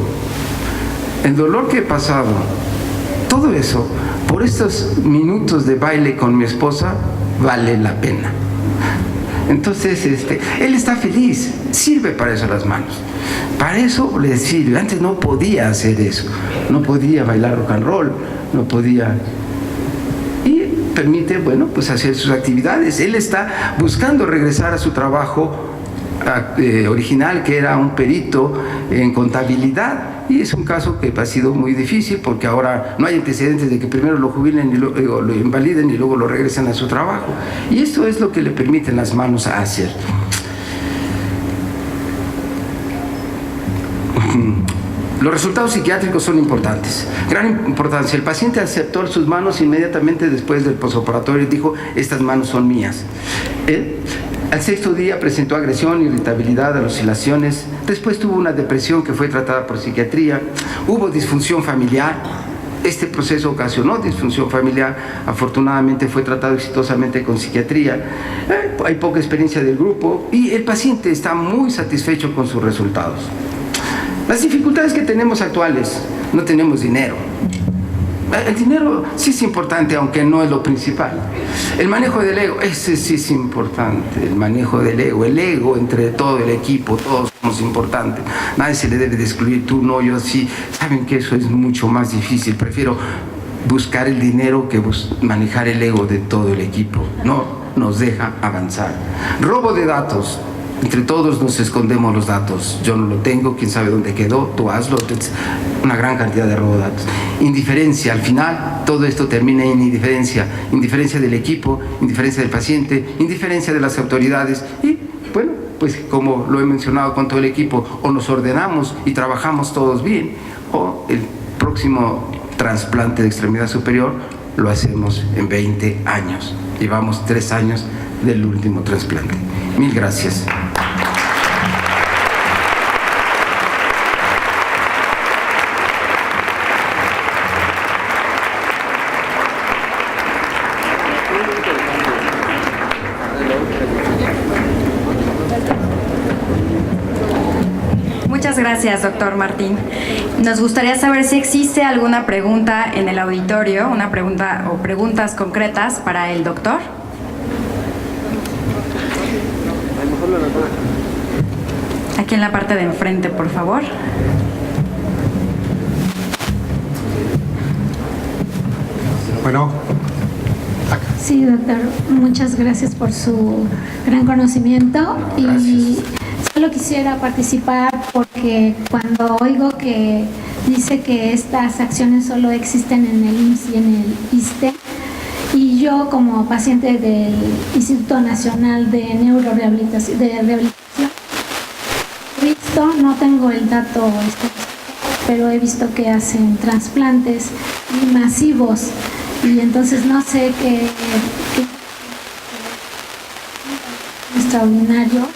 el dolor que he pasado, todo eso, por estos minutos de baile con mi esposa, vale la pena. Entonces, él está feliz, sirve para eso las manos. Para eso le sirve. Antes no podía hacer eso, no podía bailar rock and roll, no podía... permite, bueno, pues hacer sus actividades. Él está buscando regresar a su trabajo original, que era un perito en contabilidad, y es un caso que ha sido muy difícil porque ahora no hay antecedentes de que primero lo jubilen y lo invaliden y luego lo regresen a su trabajo, y esto es lo que le permiten las manos a hacer. Los resultados psiquiátricos son importantes, gran importancia. El paciente aceptó sus manos inmediatamente después del posoperatorio y dijo, estas manos son mías. Al 6º día presentó agresión, irritabilidad, alucinaciones, después tuvo una depresión que fue tratada por psiquiatría, hubo disfunción familiar. Este proceso ocasionó disfunción familiar, afortunadamente fue tratado exitosamente con psiquiatría. Hay poca experiencia del grupo y el paciente está muy satisfecho con sus resultados. Las dificultades que tenemos actuales, no tenemos dinero. El dinero sí es importante, aunque no es lo principal. El manejo del ego, ese sí es importante, el manejo del ego. El ego entre todo el equipo, todos somos importantes. Nadie se le debe de excluir, tú no, yo sí. Saben que eso es mucho más difícil. Prefiero buscar el dinero que manejar el ego de todo el equipo. No nos deja avanzar. Robo de datos. Entre todos nos escondemos los datos. Yo no lo tengo, quién sabe dónde quedó, tú hazlo. Una gran cantidad de robo de datos. Indiferencia, al final todo esto termina en indiferencia. Indiferencia del equipo, indiferencia del paciente, indiferencia de las autoridades. Y bueno, pues como lo he mencionado con todo el equipo, o nos ordenamos y trabajamos todos bien, o el próximo trasplante de extremidad superior lo hacemos en 20 años. Llevamos 3 años del último trasplante. Mil gracias. Muchas gracias. gracias, doctor Martín. Nos gustaría saber si existe alguna pregunta en el auditorio, una pregunta o preguntas concretas para el doctor. Aquí en la parte de enfrente, por favor. Bueno, acá. Sí, doctor, muchas gracias por su gran conocimiento y solo quisiera participar porque cuando oigo que dice que estas acciones solo existen en el IMSS y en el ISSSTE, y yo como paciente del Instituto Nacional de Neurorehabilitación, he visto, no tengo el dato pero he visto que hacen trasplantes masivos y entonces no sé qué extraordinario.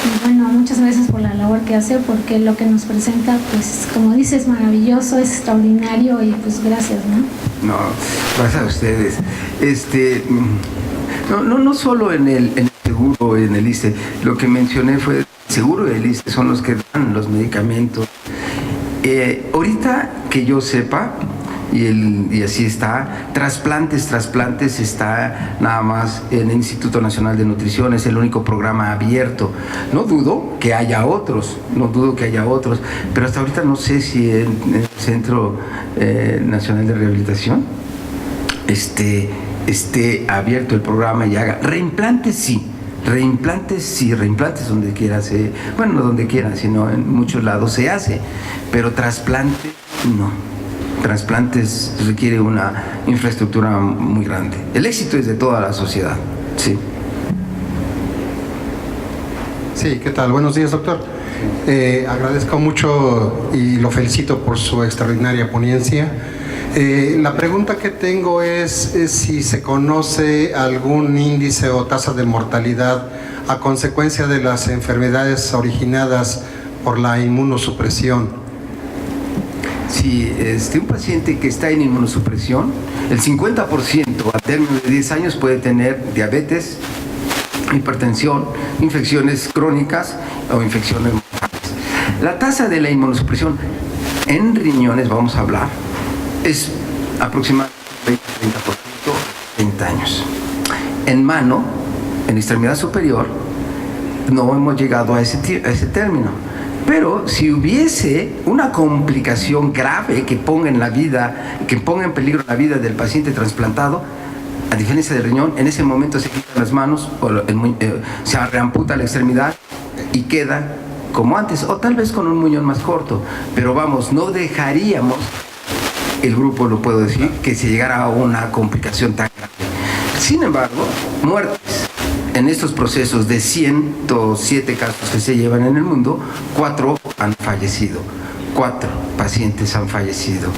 Y bueno, muchas gracias por la labor que hace, porque lo que nos presenta, pues como dices, es maravilloso, es extraordinario y pues gracias, ¿no? No, gracias a ustedes. No solo en el seguro, en el ISSSTE, lo que mencioné fue el seguro y el ISSSTE son los que dan los medicamentos. Ahorita que yo sepa, y así está, trasplantes está nada más en el Instituto Nacional de Nutrición, es el único programa abierto. No dudo que haya otros, pero hasta ahorita no sé si en el Centro Nacional de Rehabilitación esté abierto el programa y haga reimplantes, sí. Reimplantes donde quiera no donde quiera, sino en muchos lados se hace, pero trasplante no. Trasplantes requiere una infraestructura muy grande. El éxito es de toda la sociedad, sí. Sí, ¿qué tal? Buenos días, doctor. Agradezco mucho y lo felicito por su extraordinaria ponencia. La pregunta que tengo es si se conoce algún índice o tasa de mortalidad a consecuencia de las enfermedades originadas por la inmunosupresión. Si un paciente que está en inmunosupresión, el 50% al término de 10 años puede tener diabetes, hipertensión, infecciones crónicas o infecciones mortales. La tasa de la inmunosupresión en riñones, vamos a hablar, es aproximadamente 30% a 30 años. En mano, en extremidad superior, no hemos llegado a ese término. Pero si hubiese una complicación grave que ponga en peligro la vida del paciente trasplantado, a diferencia del riñón, en ese momento se quitan las manos o se reamputa la extremidad y queda como antes, o tal vez con un muñón más corto. Pero vamos, no dejaríamos, el grupo lo puedo decir, que se llegara a una complicación tan grave. Sin embargo, muertes. En estos procesos de 107 casos que se llevan en el mundo, 4 han fallecido. 4 pacientes han fallecido.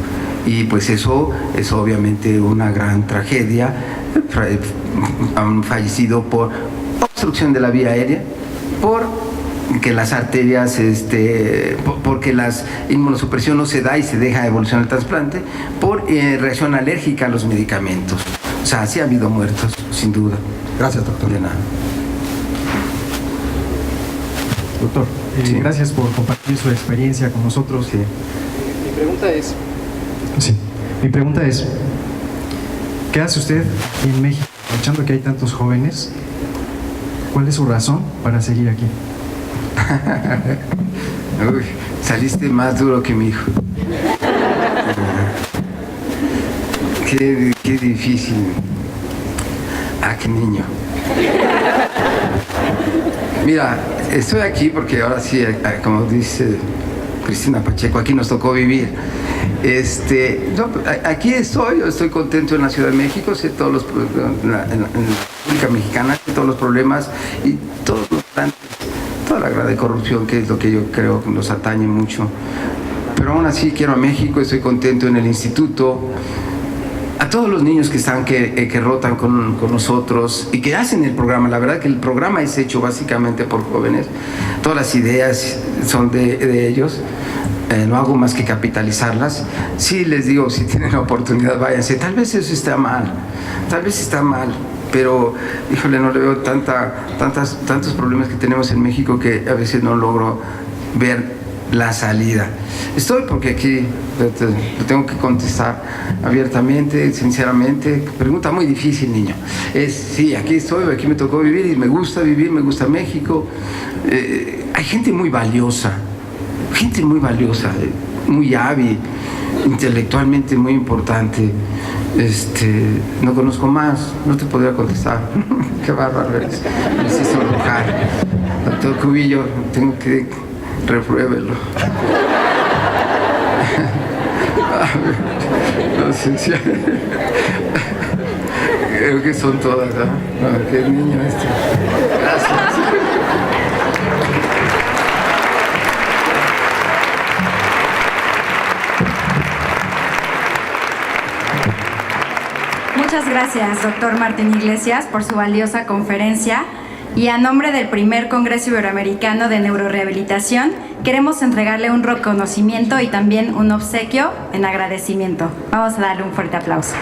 Y pues eso es obviamente una gran tragedia. Han fallecido por obstrucción de la vía aérea, por que las arterias, porque la inmunosupresión no se da y se deja evolucionar el trasplante, por reacción alérgica a los medicamentos. O sea, sí ha habido muertos, sin duda. Gracias, doctor. De nada. Doctor, Sí. Gracias por compartir su experiencia con nosotros. Sí. Mi pregunta es, ¿qué hace usted aquí en México, aprovechando que hay tantos jóvenes? ¿Cuál es su razón para seguir aquí? Uy, saliste más duro que mi hijo. Qué difícil. Qué niño. Mira, estoy aquí porque ahora sí, como dice Cristina Pacheco, aquí nos tocó vivir. Aquí estoy contento en la Ciudad de México, sé todos los en la República Mexicana, sé todos los problemas y todos los toda la grave corrupción, que es lo que yo creo que nos atañe mucho. Pero aún así quiero a México, estoy contento en el instituto. A todos los niños que rotan con nosotros y que hacen el programa, la verdad que el programa es hecho básicamente por jóvenes, todas las ideas son de ellos, no hago más que capitalizarlas. Sí les digo, si tienen la oportunidad, váyanse. Tal vez eso está mal, pero híjole, no le veo tantos problemas que tenemos en México que a veces no logro ver la salida. Estoy porque aquí lo tengo que contestar abiertamente, sinceramente. Pregunta muy difícil, niño. Sí, aquí estoy, aquí me tocó vivir y me gusta vivir, me gusta México. Hay gente muy valiosa, muy hábil, intelectualmente muy importante. No conozco más, no te podría contestar. Qué bárbaro eres. Me hiciste enojar. Doctor Cubillo, tengo que repruébelo. No sé si... Creo que son todas, ¿no? No, qué niño este. Gracias. Muchas gracias, doctor Martín Iglesias, por su valiosa conferencia. Y a nombre del primer Congreso Iberoamericano de Neurorehabilitación, queremos entregarle un reconocimiento y también un obsequio en agradecimiento. Vamos a darle un fuerte aplauso.